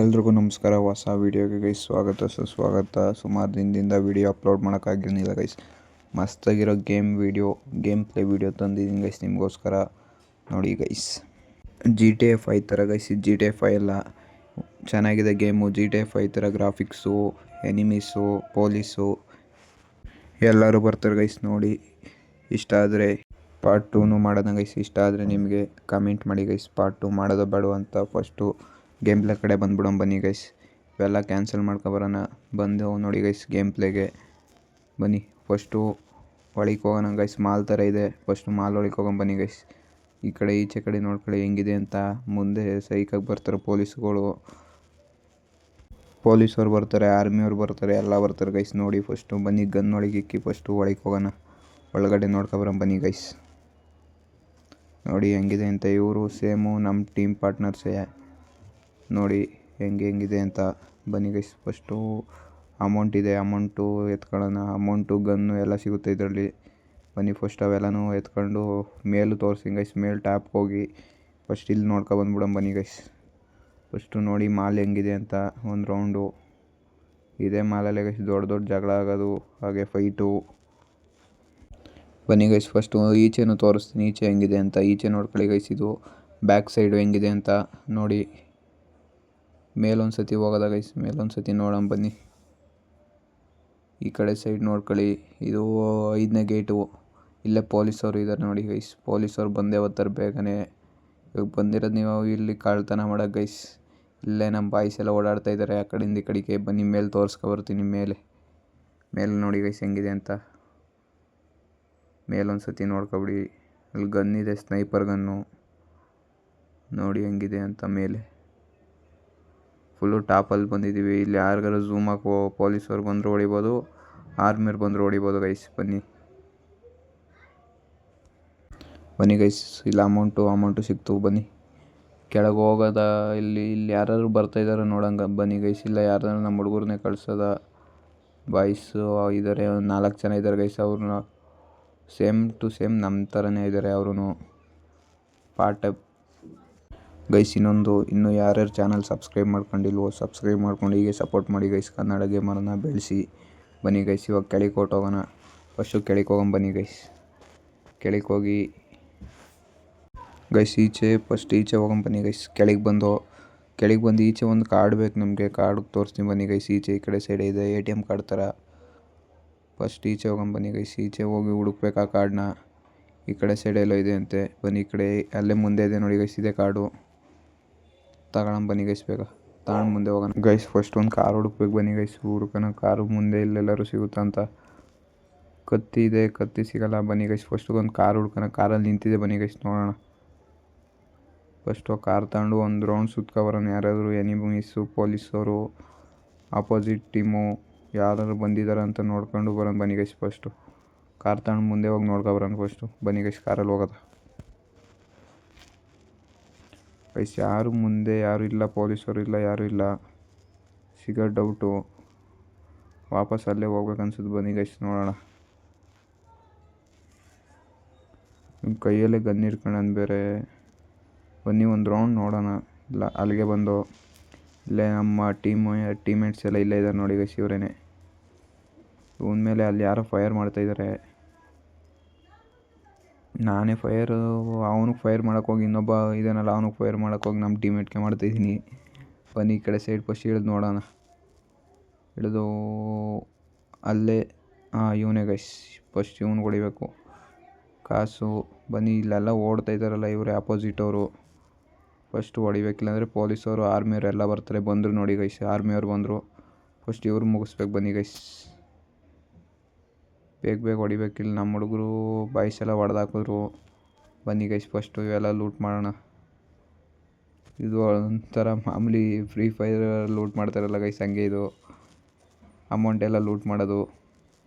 ಎಲ್ರಿಗೂ ನಮಸ್ಕಾರ. ಹೊಸ ವೀಡಿಯೋಗೆ ಗೈಸ್ ಸ್ವಾಗತ ಸುಸ್ವಾಗತ. ಸುಮಾರು ದಿನದಿಂದ ವೀಡಿಯೋ ಅಪ್ಲೋಡ್ ಮಾಡೋಕ್ಕಾಗಿರಲಿಲ್ಲ ಗೈಸ್. ಮಸ್ತಾಗಿರೋ ಗೇಮ್ ಪ್ಲೇ ವೀಡಿಯೋ ತಂದಿದ್ದೀನಿ ಗೈಸ್ ನಿಮಗೋಸ್ಕರ. ನೋಡಿ ಗೈಸ್, GTA 5 ಥರ ಗೈಸ್. GTA 5 ಎಲ್ಲ ಚೆನ್ನಾಗಿದೆ ಗೇಮು. GTA 5 ಥರ ಗ್ರಾಫಿಕ್ಸು, ಎನಿಮೀಸು, ಪೊಲೀಸು ಎಲ್ಲರೂ ಬರ್ತಾರೆ ಗೈಸ್. ನೋಡಿ, ಇಷ್ಟ ಆದರೆ ಪಾರ್ಟ್ 2 ಮಾಡೋಣ ಗೈಸ್. ಇಷ್ಟ ಆದರೆ ನಿಮಗೆ ಕಮೆಂಟ್ ಮಾಡಿ ಗೈಸ್, ಪಾರ್ಟ್ 2 ಮಾಡೋದು ಬೇಡ ಅಂತ. ಫಸ್ಟು ಗೇಮ್ ಪ್ಲೇ ಕಡೆ ಬಂದ್ಬಿಡೋಣ ಬನ್ನಿ ಗೈಸ್. ಇವೆಲ್ಲ ಕ್ಯಾನ್ಸಲ್ ಮಾಡ್ಕೊಬರೋಣ. ಬಂದು ನೋಡಿ ಗೈಸ್, ಗೇಮ್ ಪ್ಲೇಗೆ ಬನ್ನಿ. ಫಸ್ಟು ಒಳಗೆ ಹೋಗೋಣ ಗೈಸ್. ಮಾಲ್ ಥರ ಇದೆ. ಫಸ್ಟು ಮಾಲ್ ಒಳಗೆ ಹೋಗೋಣ ಬನ್ನಿ ಗೈಸ್. ಈ ಕಡೆ ಈಚೆ ಕಡೆ ನೋಡ್ಕೊಳ್ಳಿ ಹೆಂಗಿದೆ ಅಂತ. ಮುಂದೆ ಸೈಕಾಗಿ ಬರ್ತಾರೆ ಪೊಲೀಸವ್ರು ಬರ್ತಾರೆ, ಆರ್ಮಿಯವ್ರು ಬರ್ತಾರೆ, ಎಲ್ಲ ಬರ್ತಾರೆ ಗೈಸ್. ನೋಡಿ ಫಸ್ಟು ಬನ್ನಿ, ಗನ್ ಒಳಗೆ ಇಕ್ಕಿ ಫಸ್ಟು ಒಳಗೆ ಹೋಗೋಣ. ಒಳಗಡೆ ನೋಡ್ಕೊಬರೋಣ ಬನ್ನಿ ಗೈಸ್. ನೋಡಿ ಹೆಂಗಿದೆ ಅಂತ. ಇವರು ಸೇಮು ನಮ್ಮ ಟೀಮ್ ಪಾರ್ಟ್ನರ್ಸೇ. ನೋಡಿ ಹೆಂಗಿದೆ ಅಂತ. ಬನ್ನಿ ಗೈಸ್. ಫಸ್ಟು ಅಮೌಂಟ್ ಇದೆ, ಅಮೌಂಟು ಎತ್ಕೊಳ್ಳೋಣ. ಅಮೌಂಟು, ಗನ್ನು ಎಲ್ಲ ಸಿಗುತ್ತೆ ಇದರಲ್ಲಿ. ಬನ್ನಿ ಫಸ್ಟ್ ಅವೆಲ್ಲನೂ ಎತ್ಕೊಂಡು ಮೇಲೂ ತೋರಿಸಿ ಗೈಸ್. ಮೇಲ್ ಟ್ಯಾಪ್ಗೆ ಹೋಗಿ ಫಸ್ಟ್ ಇಲ್ಲಿ ಬಂದ್ಬಿಡೋಣ ಬನ್ನಿ ಗೈಸ್. ಫಸ್ಟು ನೋಡಿ ಮಾಲ್ ಹೆಂಗಿದೆ ಅಂತ ಒಂದು ರೌಂಡು. ಇದೇ ಮಾಲಲ್ಲೇ ಗೈಸ್ ದೊಡ್ಡ ಜಗಳ ಆಗೋದು, ಹಾಗೆ ಫೈಟು. ಬನ್ನಿ ಗೈಸ್, ಫಸ್ಟು ಈಚೆನೂ ತೋರಿಸ್ತೀನಿ ಈಚೆ ಹೆಂಗಿದೆ ಅಂತ. ಈಚೆ ನೋಡ್ಕೊಳ್ಳಿ ಗೈಸ್. ಇದು ಬ್ಯಾಕ್ ಸೈಡು ಹೆಂಗಿದೆ ಅಂತ ನೋಡಿ. ಮೇಲೊಂದು ಸತಿ ಹೋಗೋದ ಗೈಸ್, ಮೇಲೊಂದು ಸತಿ ನೋಡೋಣ ಬನ್ನಿ. ಈ ಕಡೆ ಸೈಡ್ ನೋಡ್ಕೊಳ್ಳಿ. ಇದು 5ನೇ ಗೇಟು. ಇಲ್ಲೇ ಪೊಲೀಸವರು ಇದ್ದಾರೆ ನೋಡಿ ಗೈಸ್. ಪೊಲೀಸವ್ರು ಬಂದೇ ಬರ್ತಾರೆ ಬೇಗನೆ. ಇವಾಗ ಬಂದಿರೋದು ನೀವು ಇಲ್ಲಿ ಕಳ್ತನ ಮಾಡೋಕೆ ಗೈಸ್. ಇಲ್ಲೇ ನಮ್ಮ ಬಾಯ್ಸ್ ಎಲ್ಲ ಓಡಾಡ್ತಾ ಇದ್ದಾರೆ ಆ ಕಡೆಯಿಂದ ಈ ಕಡೆಗೆ. ಬನ್ನಿ ಮೇಲೆ ತೋರಿಸ್ಕೊಬರ್ತೀನಿ. ಮೇಲೆ ನೋಡಿ ಗೈಸ್ ಹೆಂಗಿದೆ ಅಂತ. ಮೇಲೊಂದು ಸತಿ ನೋಡ್ಕೊಬಿಡಿ. ಅಲ್ಲಿ ಗನ್ ಇದೆ, ಸ್ನೈಪರ್ ಗನ್ನು. ನೋಡಿ ಹೆಂಗಿದೆ ಅಂತ. ಮೇಲೆ ಫುಲ್ಲು ಟಾಪಲ್ಲಿ ಬಂದಿದ್ದೀವಿ. ಇಲ್ಲಿ ಯಾರಿಗಾರು ಝೂಮ್ ಹಾಕೋ ಪೊಲೀಸವ್ರು ಬಂದರೂ ಹೊಡಿಬೋದು, ಆರ್ಮಿಯವ್ರು ಬಂದರೂ ಹೊಡಿಬೋದು ಗೈಸ್. ಬನ್ನಿ ಗೈಸ್. ಇಲ್ಲ ಅಮೌಂಟು ಸಿಕ್ತು. ಬನ್ನಿ ಕೆಳಗೆ ಹೋಗೋದ. ಇಲ್ಲಿ ಯಾರು ಬರ್ತಾಯಿದ್ದಾರೆ ನೋಡಂಗೆ ಬನ್ನಿ ಗೈಸ್. ಇಲ್ಲ ಯಾರು ನಮ್ಮ ಹುಡುಗರನ್ನೇ ಕಳ್ಸೋದ. ಬಾಯ್ಸು ಇದ್ದಾರೆ, 4 ಜನ ಇದ್ದಾರೆ ಗೈಸ್. ಅವ್ರನ್ನ ಸೇಮ್ ಟು ಸೇಮ್ ನಮ್ಮ ಥರನೇ ಇದ್ದಾರೆ ಅವರು. ಪಾರ್ಟ್ ಗೈಸ್ ಇನ್ನೂ ಯಾರ್ಯಾರು ಚಾನಲ್ ಸಬ್ಸ್ಕ್ರೈಬ್ ಮಾಡ್ಕೊಂಡಿಲ್ವೋ ಸಬ್ಸ್ಕ್ರೈಬ್ ಮಾಡ್ಕೊಂಡು ಹೀಗೆ ಸಪೋರ್ಟ್ ಮಾಡಿ ಗೈಸ್. ಕನ್ನಡ ಗೇಮರನ್ನ ಬೆಳೆಸಿ. ಬನ್ನಿ ಗೈಸ್, ಇವಾಗ ಕೆಳಗೆ ಹೊಟ್ಟೋಗೋಣ. ಫಸ್ಟು ಕೆಳಗೆ ಹೋಗೋಣ ಬನ್ನಿ ಗೈಸ್. ಕೆಳಗೆ ಹೋಗಿ ಗೈಸ್ ಈಚೆ ಹೋಗೋಣ ಬನ್ನಿ ಗೈಸ್. ಕೆಳಗೆ ಬಂದು ಈಚೆ ಒಂದು ಕಾರ್ಡ್ ಬೇಕು ನಮಗೆ. ಕಾರ್ಡ್ ತೋರಿಸ್ತೀನಿ ಬನ್ನಿ ಗೈಸ್. ಈ ಕಡೆ ಸೈಡ್ ಇದೆ ATM ಕಾರ್ಡ್ ಥರ. ಫಸ್ಟ್ ಈಚೆ ಹೋಗೋಣ ಬನ್ನಿ ಗೈಸ್. ಈಚೆ ಹೋಗಿ ಹುಡುಕ್ಬೇಕು ಆ ಕಾರ್ಡನ್ನ. ಈ ಕಡೆ ಸೈಡೆಲ್ಲೋ ಇದೆ ಅಂತೆ. ಬನ್ನಿ ಈ ಕಡೆ ಅಲ್ಲೇ ಮುಂದೆ ಇದೆ ನೋಡಿ ಗೈಸ್, ಇದೆ ಕಾರ್ಡು. ತಗೊಳ್ಳೋಣ ಬನ್ನಿ ಗೈಸ್. ಬೇಗ ತಗೊಂಡು ಮುಂದೆ ಹೋಗೋಣ ಗೈಸ್. ಫಸ್ಟ್ ಒಂದು ಕಾರ್ ಹುಡುಕ್ಬೇಕು ಬನ್ನಿ ಗೈಸ್. ಹುಡುಕೋಣ ಕಾರು ಮುಂದೆ ಇಲ್ಲೆಲ್ಲರೂ ಸಿಗುತ್ತಾ ಅಂತ. ಕತ್ತಿ ಇದೆ, ಕತ್ತಿ ಸಿಗಲ್ಲ. ಬನ್ನಿ ಗೈಸ್ ಫಸ್ಟು ಒಂದು ಕಾರ್ ಹುಡ್ಕೋಣ. ಕಾರಲ್ಲಿ ನಿಂತಿದೆ ಬನ್ನಿ ಗೈಸ್, ನೋಡೋಣ. ಫಸ್ಟು ಕಾರ್ ತಗೊಂಡು ಒಂದು ರೌಂಡ್ ಸುತ್ಕೊಬರೋಣ. ಯಾರಾದರೂ ಎನಿಮೀಸು, ಪೊಲೀಸವರು, ಆಪೋಸಿಟ್ ಟೀಮು ಯಾರಾದ್ರು ಬಂದಿದ್ದಾರೆ ಅಂತ ನೋಡ್ಕೊಂಡು ಬರೋಣ ಬನ್ನಿ ಗೈಸ್. ಫಸ್ಟು ಕಾರ್ ತಗೊಂಡು ಮುಂದೆ ಹೋಗಿ ನೋಡ್ಕೊಬರೋಣ ಫಸ್ಟು. ಬನ್ನಿ ಗೈಸ್, ಕಾರಲ್ಲಿ ಹೋಗೋದು ಗೈಸ್. ಯಾರು ಮುಂದೆ ಯಾರೂ ಇಲ್ಲ, ಪೊಲೀಸರು ಇಲ್ಲ, ಯಾರೂ ಇಲ್ಲ. ಸಿಗೋ ಡೌಟು. ವಾಪಸ್ ಅಲ್ಲೇ ಹೋಗ್ಬೇಕು ಅನ್ಸುತ್ತೆ. ಬನ್ನಿ ಗೈಸ್ ನೋಡೋಣ. ನಿಮ್ಮ ಕೈಯಲ್ಲೇ ಗನ್ ಇಟ್ಕೊಳ್ಳೋಣ ಬೇರೆ. ಬನ್ನಿ ಒಂದು ರೌಂಡ್ ನೋಡೋಣ. ಇಲ್ಲ ಅಲ್ಲಿಗೆ ಬಂದು ಇಲ್ಲೇ ನಮ್ಮ ಟೀಮ್ಮೇಟ್ಸ್ ಎಲ್ಲ ಇಲ್ಲೇ ಇದ್ದಾರೆ ನೋಡಿ ಗೈಸ್. ಇವರೇನೆ. ಇವನ ಮೇಲೆ ಅಲ್ಲಿ ಯಾರೋ ಫೈರ್ ಮಾಡ್ತಾಯಿದ್ದಾರೆ. ನಾನೇ ಅವನಿಗೆ ಫೈರ್ ಮಾಡೋಕ್ಕೋಗಿ ಇನ್ನೊಬ್ಬ ಇದಾನಲ್ಲ, ಅವನಿಗೆ ಫೈರ್ ಮಾಡೋಕ್ಕೋಗಿ ನಮ್ಮ ಟೀಮ್ಮೇಟ್ಗೆ ಮಾಡ್ತಾಯಿದ್ದೀನಿ. ಬನ್ನಿ ಈ ಕಡೆ ಸೈಡ್ ಫಸ್ಟ್ ಇಳಿದು ನೋಡೋಣ. ಇಳಿದು ಅಲ್ಲೇ ಇವನೇ ಗೈಸ್. ಫಸ್ಟ್ ಇವ್ನಿಗೆ ಹೊಡಿಬೇಕು. ಕಾಸು. ಬನ್ನಿ ಇಲ್ಲೆಲ್ಲ ಓಡ್ತಾ ಇದ್ದಾರಲ್ಲ ಇವರೇ ಆಪೋಸಿಟ್ ಅವರು. ಫಸ್ಟು ಹೊಡಿಬೇಕಿಲ್ಲಾಂದರೆ ಪೊಲೀಸವರು, ಆರ್ಮಿಯವರು ಎಲ್ಲ ಬರ್ತಾರೆ. ಬಂದರು ನೋಡಿ ಗೈಸ್, ಆರ್ಮಿಯವ್ರು ಬಂದರು. ಫಸ್ಟ್ ಇವ್ರು ಮುಗಿಸ್ಬೇಕು ಬನ್ನಿ ಗೈಸ್. ಬೇಗ ಹೊಡಿಬೇಕಿಲ್ಲ. ನಮ್ಮ ಹುಡುಗರು ಬಾಯ್ಸ್ ಎಲ್ಲ ಹೊಡೆದಾಕಿದ್ರು. ಬನ್ನಿ ಗೈಸ್ ಫಸ್ಟು ಇವೆಲ್ಲ ಲೂಟ್ ಮಾಡೋಣ. ಇದು ಒಂಥರ ಮಾಮೂಲಿ ಫ್ರೀ ಫೈರ್ ಲೂಟ್ ಮಾಡ್ತಾರಲ್ಲ ಗೈಸ್, ಹಂಗೆ ಇದು. ಅಮೌಂಟ್ ಎಲ್ಲ ಲೂಟ್ ಮಾಡೋದು.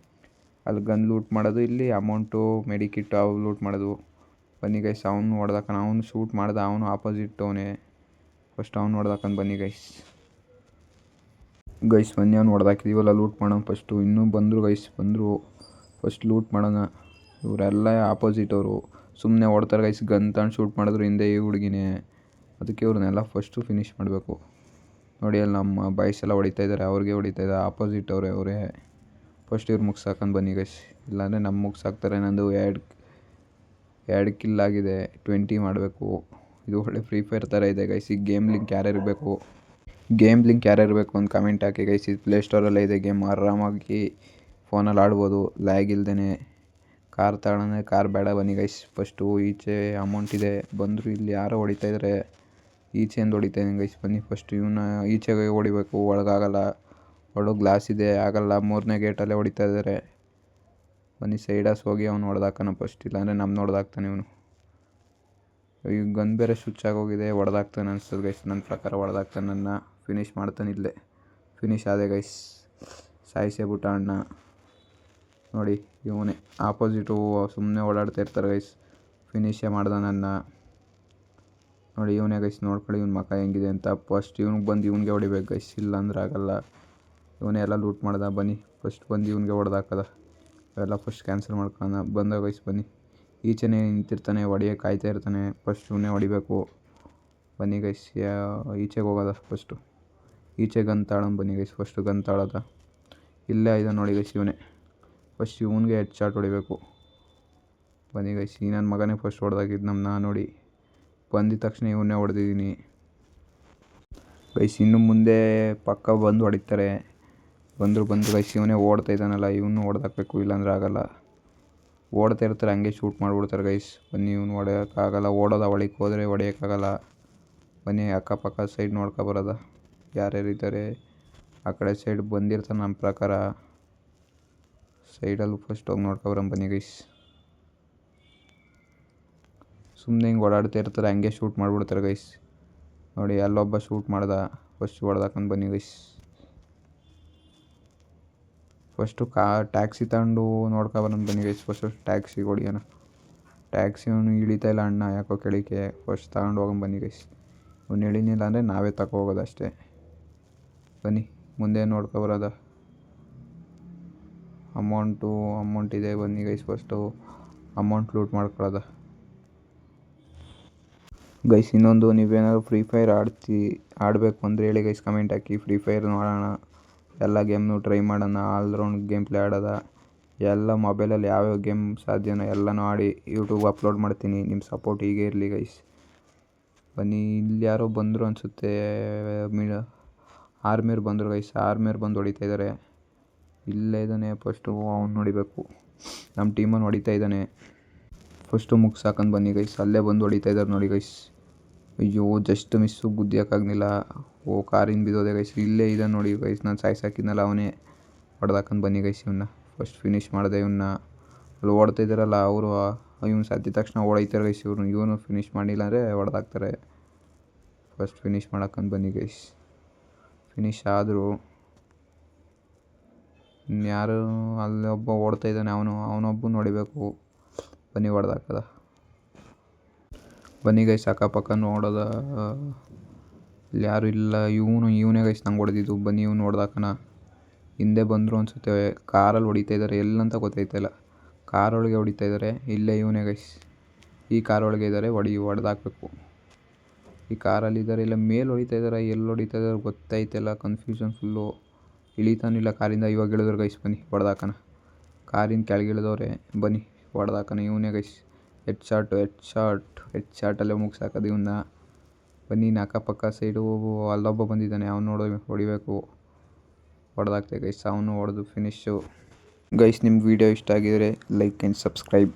ಅಲ್ಲಿ ಗನ್ ಲೂಟ್ ಮಾಡೋದು, ಇಲ್ಲಿ ಅಮೌಂಟು, ಮೆಡಿಕಿಟ್ಟು ಅವು ಲೂಟ್ ಮಾಡೋದು. ಬನ್ನಿ ಗೈಸ್, ಅವನು ಹೊಡೆದಾಕಣ. ಅವನು ಶೂಟ್ ಮಾಡ್ದೆ, ಅವನು ಆಪೋಸಿಟ್ ಅವನೇ. ಫಸ್ಟ್ ಅವ್ನು ಹೊಡೆದಾಕಂಡು ಬನ್ನಿ ಗೈಸ್. ಬನ್ನಿ ಅವ್ನು ಹೊಡೆದಾಕಿದ್ದೀವಲ್ಲ, ಲೂಟ್ ಮಾಡೋಣ ಫಸ್ಟು. ಇನ್ನೂ ಬಂದರು ಗೈಸ್, ಬಂದರು. ಫಸ್ಟ್ ಲೂಟ್ ಮಾಡೋಣ. ಇವರೆಲ್ಲ ಆಪೋಸಿಟ್ ಅವರು ಸುಮ್ಮನೆ ಓಡ್ತಾರೆ ಗೈಸ್. ಗನ್ ತಗೊಂಡು ಶೂಟ್ ಮಾಡಿದ್ರು ಹಿಂದೆ ಈ ಹುಡುಗಿನೇ. ಅದಕ್ಕೆ ಇವ್ರನ್ನೆಲ್ಲ ಫಸ್ಟು ಫಿನಿಷ್ ಮಾಡಬೇಕು. ನೋಡಿ ಅಲ್ಲಿ ನಮ್ಮ ಬಾಯ್ಸ್ ಎಲ್ಲ ಹೊಡಿತಾ ಇದ್ದಾರೆ, ಅವ್ರಿಗೆ ಹೊಡಿತಾ ಇದ್ದಾರೆ, ಆಪೋಸಿಟ್ ಅವರೇ ಫಸ್ಟ್ ಇವ್ರು ಮುಗ್ಸಾಕೊಂಡು ಬನ್ನಿ ಗೈಸ್, ಇಲ್ಲಾಂದರೆ ನಮ್ಮ ಮುಗ್ಸಾಕ್ತಾರೆ. ನಂದು ಎರಡು ಕಿಲ್ ಆಗಿದೆ, 20 ಮಾಡಬೇಕು. ಇದು ಒಳ್ಳೆ ಫ್ರೀ ಫೈರ್ ಥರ ಇದೆ ಗೈಸ್. ಈ ಗೇಮ್ ಲಿಂಕ್ ಯಾರ್ಯಾರು ಬೇಕು ಅಂತ ಕಮೆಂಟ್ ಹಾಕಿ ಗೈಸ್. ಇದು ಪ್ಲೇಸ್ಟೋರಲ್ಲೇ ಇದೆ ಗೇಮ್, ಆರಾಮಾಗಿ ಫೋನಲ್ಲಿ ಆಡ್ಬೋದು ಲ್ಯಾಗ್ ಇಲ್ದೇ. ಕಾರ್ ತಗೊಳ್ಳೋಣ, ಕಾರ್ ಬೇಡ ಬನ್ನಿ ಗೈಸ್. ಫಸ್ಟು ಈಚೆ ಅಮೌಂಟ್ ಇದೆ, ಬಂದರು ಇಲ್ಲಿ ಯಾರೋ ಹೊಡಿತಾ ಇದ್ದಾರೆ, ಈಚೆಯಿಂದ ಹೊಡಿತಾ ಇದ್ದೀನಿ ಗೈಸ್. ಬನ್ನಿ ಫಸ್ಟ್ ಇವನ್ನ ಈಚೆಗೆ ಹೊಡಿಬೇಕು, ಒಳಗಾಗಲ್ಲ, ಗ್ಲಾಸ್ ಇದೆ ಆಗಲ್ಲ. 3ನೇ ಗೇಟಲ್ಲೇ ಹೊಡಿತಾ ಇದ್ದಾರೆ. ಬನ್ನಿ ಸೈಡಸ್ ಹೋಗಿ ಅವ್ನು ಹೊಡೆದಾಕನ ಫಸ್ಟ್, ಇಲ್ಲಾಂದರೆ ನಮ್ಮ ಹೊಡೆದಾಕ್ತಾನೆ ಇವನು. ಈಗ ಗನ್ ಬೇರೆ ಸ್ವಿಚ್ ಆಗೋಗಿದೆ, ಹೊಡೆದಾಕ್ತಾನೆ ಅನ್ಸ್ತದೆ ಗೈಸ್. ನನ್ನ ಪ್ರಕಾರ ಹೊಡೆದಾಕ್ತಾನೆ, ನನ್ನ ಫಿನಿಷ್ ಮಾಡ್ತಾನೆ. ಇಲ್ಲೇ ಫಿನಿಷ್ ಆದೆ ಗೈಸ್, ಸಾಯಿಸೇ ಬಿಟ್ಟ ಅಣ್ಣ. ನೋಡಿ ಇವನೇ ಆಪೋಸಿಟು ಸುಮ್ಮನೆ ಓಡಾಡ್ತಾ ಇರ್ತಾರೆ ಗೈಸ್, ಫಿನಿಷೇ ಮಾಡ್ದ ನನ್ನ. ನೋಡಿ ಇವನೇ ಗೈಸ್, ನೋಡ್ಕೊಳ್ಳಿ ಇವ್ನ ಮಕ ಹೆಂಗಿದೆ ಅಂತ. ಫಸ್ಟ್ ಇವ್ನಿಗೆ ಬಂದು ಇವ್ನಿಗೆ ಹೊಡಿಬೇಕು ಗೈಸ್, ಇಲ್ಲಾಂದ್ರೆ ಆಗಲ್ಲ. ಇವನೇ ಎಲ್ಲ ಲೂಟ್ ಮಾಡ್ದ. ಬನ್ನಿ ಫಸ್ಟ್ ಬಂದು ಇವ್ನಿಗೆ ಹೊಡೆದಾಕದ, ಅವೆಲ್ಲ ಫಸ್ಟ್ ಕ್ಯಾನ್ಸಲ್ ಮಾಡ್ಕೊಳ್ಳೋಣ. ಬಂದ ಗೈಸ್ ಬನ್ನಿ, ಈಚೆನೇ ನಿಂತಿರ್ತಾನೆ, ಹೊಡಿಯೋಕೆ ಕಾಯ್ತಾ ಇರ್ತಾನೆ. ಫಸ್ಟ್ ಇವನ್ನೇ ಹೊಡಿಬೇಕು. ಬನ್ನಿ ಗೈಸ್, ಈಚೆಗೆ ಹೋಗೋದ ಫಸ್ಟು, ಈಚೆ ಗನ್ ತಾಳೋಣ ಬನ್ನಿ ಗೈಸ್. ಫಸ್ಟು ಗನ್ ತಾಳೋದ, ಇಲ್ಲೇ ಆಯ್ದ ನೋಡಿ ಗೈಸ್. ಇವನೇ ಫಸ್ಟ್ ಇವನಿಗೆ ಹೆಡ್ ಶಾಟ್ ಹೊಡಿಬೇಕು. ಬನ್ನಿ ಗೈಸ್, ಈ ನನ್ನ ಮಗನೇ ಫಸ್ಟ್ ಹೊಡೆದಾಗಿದ್ದು ನಮ್ಮನ್ನ. ನೋಡಿ ಬಂದಿದ ತಕ್ಷಣ ಇವನ್ನೇ ಹೊಡೆದಿದ್ದೀನಿ ಗೈಸ್. ಇನ್ನು ಮುಂದೆ ಪಕ್ಕ ಬಂದು ಹೊಡಿತಾರೆ. ಬಂದರು ಗೈಸ್, ಇವನೇ ಓಡ್ತಾ ಇದ್ದಾನಲ್ಲ, ಇವನು ಹೊಡೆದಾಕಬೇಕು, ಇಲ್ಲಾಂದ್ರೆ ಆಗಲ್ಲ. ಓಡ್ತಾ ಇರ್ತಾರೆ, ಹಂಗೆ ಶೂಟ್ ಮಾಡಿಬಿಡ್ತಾರೆ ಗೈಸ್. ಬನ್ನಿ ಇವನು ಹೊಡೆಯೋಕ್ಕಾಗಲ್ಲ, ಓಡೋದ ಒಳಗೆ ಹೋದರೆ ಹೊಡೆಯೋಕ್ಕಾಗಲ್ಲ. ಬನ್ನಿ ಅಕ್ಕಪಕ್ಕ ಸೈಡ್ ನೋಡ್ಕೊಬರೋದ, ಯಾರ್ಯಾರಿದ್ದಾರೆ ಆ ಕಡೆ ಸೈಡ್ ಬಂದಿರ್ತಾರೆ. ನಮ್ಮ ಪ್ರಕಾರ ಸೈಡಲ್ಲೂ ಫಸ್ಟ್ ಹೋಗಿ ನೋಡ್ಕೊಬರೋಣ ಬನ್ನಿ ಗೈಸ್. ಸುಮ್ಮನೆ ಹಿಂಗೆ ಓಡಾಡ್ತಾ ಇರ್ತಾರೆ, ಹಂಗೆ ಶೂಟ್ ಮಾಡಿಬಿಡ್ತಾರೆ ಗೈಸ್. ನೋಡಿ ಅಲ್ಲೊಬ್ಬ ಶೂಟ್ ಮಾಡ್ದ, ಫಸ್ಟ್ ಹೊಡೆದಾಕೊಂಡು ಬನ್ನಿ ಗೈಸ್. ಫಸ್ಟು ಟ್ಯಾಕ್ಸಿ ತಗೊಂಡು ನೋಡ್ಕೊಬರೋಣ ಬನ್ನಿ ಗೈಸ್. ಫಸ್ಟು ಟ್ಯಾಕ್ಸಿಗೆ ಹೊಡಿಯೋಣ. ಟ್ಯಾಕ್ಸಿ ಅವನು ಇಳಿತಾ ಇಲ್ಲ ಅಣ್ಣ ಯಾಕೋ ಕೆಳಕ್ಕೆ, ಫಸ್ಟ್ ತಗೊಂಡು ಹೋಗೋಣ ಬನ್ನಿ ಗೈಸ್. ಅವ್ನು ಇಳಿನಿಲ್ಲ ಅಂದರೆ ನಾವೇ ಹೋಗೋದು ಅಷ್ಟೇ. ಬನ್ನಿ ಮುಂದೆ ನೋಡ್ಕೊಬರೋದ. ಅಮೌಂಟ್ ಇದೆ, ಬನ್ನಿ ಗೈಸ್. ಫಸ್ಟು ಅಮೌಂಟ್ ಲೂಟ್ ಮಾಡ್ಕೊಳ್ಳೋದ ಗೈಸ್. ಇನ್ನೊಂದು, ನೀವೇನಾದ್ರು ಫ್ರೀ ಫೈರ್ ಆಡಬೇಕು ಅಂದರೆ ಹೇಳಿ ಗೈಸ್, ಕಮೆಂಟ್ ಹಾಕಿ. ಫ್ರೀ ಫೈರ್ ನೋಡೋಣ, ಎಲ್ಲ ಗೇಮ್ನು ಟ್ರೈ ಮಾಡೋಣ. ಆಲ್ರೌಂಡ್ ಗೇಮ್ ಪ್ಲೇ ಆಡೋದ, ಎಲ್ಲ ಮೊಬೈಲಲ್ಲಿ ಯಾವ್ಯಾವ ಗೇಮ್ ಸಾಧ್ಯನೋ ಎಲ್ಲನೂ ಆಡಿ ಯೂಟ್ಯೂಬ್ ಅಪ್ಲೋಡ್ ಮಾಡ್ತೀನಿ. ನಿಮ್ಮ ಸಪೋರ್ಟ್ ಹೀಗೆ ಇರಲಿ ಗೈಸ್. ಬನ್ನಿ ಇಲ್ಲಿ ಯಾರೋ ಬಂದರು ಅನಿಸುತ್ತೆ, ಆರ್ಮಿಯವ್ರು ಬಂದರು ಗೈಸ್. ಆರ್ಮಿಯವ್ರು ಬಂದು ಹೊಡಿತಾ ಇದ್ದಾರೆ. ಇಲ್ಲೇ ಇದ್ದಾನೆ, ಫಸ್ಟು ಅವ್ನು ಹೊಡಿಬೇಕು. ನಮ್ಮ ಟೀಮನ್ನು ಹೊಡಿತಾ ಇದ್ದಾನೆ, ಫಸ್ಟು ಮುಗ್ಸಾಕೊಂಡು ಬನ್ನಿ ಗೈಸ್. ಅಲ್ಲೇ ಬಂದು ಹೊಡಿತಾ ಇದ್ದಾರೆ ನೋಡಿ ಗೈಸ್. ಅಯ್ಯೋ ಜಸ್ಟ್ ಮಿಸ್ಸು, ಗುದ್ದಿಯೋಕ್ಕಾಗಲಿಲ್ಲ. ಕಾರಿಂದ ಬಿದ್ದೋದೆ ಗೈಸ್. ಇಲ್ಲೇ ಇದೆ ನೋಡಿ ಗೈಸ್, ನಾನು ಸಾಯಿಸಾಕಿದ್ನಲ್ಲ ಅವನೇ. ಹೊಡೆದಾಕೊಂಡು ಬನ್ನಿ ಗೈಸ್ ಇವನ್ನ. ಫಸ್ಟ್ ಫಿನಿಷ್ ಮಾಡಿದೆ ಇವನ್ನ. ಅಲ್ಲಿ ಓಡ್ತಾ ಇದ್ದಾರಲ್ಲ ಅವರು, ಇವ್ನು ಸತ್ತಿದ ತಕ್ಷಣ ಓಡೈತಾರೆ ಗೈಸ್. ಇವನು ಫಿನಿಷ್ ಮಾಡಿಲ್ಲ ಅಂದರೆ ಹೊಡೆದಾಕ್ತಾರೆ. ಫಸ್ಟ್ ಫಿನಿಷ್ ಮಾಡಕ್ಕಂತ ಬನ್ನಿ ಗೈಸ್. ಫಿನಿಷ್ ಆದರು. ಇನ್ಯಾರು ಅಲ್ಲೊಬ್ಬ ಓಡ್ತಾ ಇದ್ದಾನೆ, ಅವನೊಬ್ಬ ನೋಡಿಬೇಕು. ಬನ್ನಿ ಹೊಡೆದಾಕದ. ಬನ್ನಿ ಗೈಸ್ ಅಕ್ಕಪಕ್ಕ ನೋಡೋದ, ಇಲ್ಲಿ ಯಾರು ಇಲ್ಲ. ಇವನೇ ಗೈಸ್ ನಂಗೆ ಹೊಡೆದಿದ್ದು. ಬನ್ನಿ ಇವ್ನು ಹೊಡೆದಾಕನ. ಹಿಂದೆ ಬಂದರು ಅನಿಸುತ್ತೆ, ಕಾರಲ್ಲಿ ಹೊಡಿತಾ ಇದ್ದಾರೆ, ಎಲ್ಲಂತ ಗೊತ್ತಾಯ್ತಿಲ್ಲ. ಕಾರೊಳಗೆ ಹೊಡಿತಾ ಇದ್ದಾರೆ. ಇಲ್ಲೇ ಇವನೇ ಗೈಸ್, ಈ ಕಾರೊಳಗೆ ಇದ್ದಾರೆ. ಹೊಡೆದಾಕಬೇಕು. ಈ ಕಾರಲ್ಲಿದ್ದಾರೆ, ಇಲ್ಲ ಮೇಲೆ ಹೊಡಿತಾ ಇದ್ದಾರೆ, ಎಲ್ಲಿ ಹೊಡಿತಾ ಇದ್ದಾರೆ ಗೊತ್ತಾಯ್ತಿಲ್ಲ. Confusion full. ಇಳಿತಾನಿಲ್ಲ ಕಾರಿಂದ. ಇವಾಗ ಇಳಿದ್ರು ಗೈಸ್. ಬನ್ನಿ ಹೊಡೆದಾಕನ. ಕಾರಿಂದ ಕೆಳಗೆ ಇಳಿದವ್ರೆ. ಬನ್ನಿ ಹೊಡೆದಾಕನ. ಇವನೇ ಗೈಸ್, ಹೆಡ್ ಶಾಟಲ್ಲೇ ಮುಗಿಸಾಕೋದು ಇವನ್ನ. ಬನ್ನಿ ಅಕ್ಕಪಕ್ಕ ಸೈಡು ಅಲ್ಲೊಬ್ಬ ಬಂದಿದ್ದಾನೆ, ಅವ್ನು ಹೊಡಿಬೇಕು. ಹೊಡೆದಾಕ್ತೆ ಗೈಸ್, ಅವನು ಹೊಡೆದು ಫಿನಿಶು ಗೈಸ್. ನಿಮ್ಗೆ ವೀಡಿಯೋ ಇಷ್ಟ ಆಗಿದರೆ ಲೈಕ್ ಆ್ಯಂಡ್ ಸಬ್ಸ್ಕ್ರೈಬ್.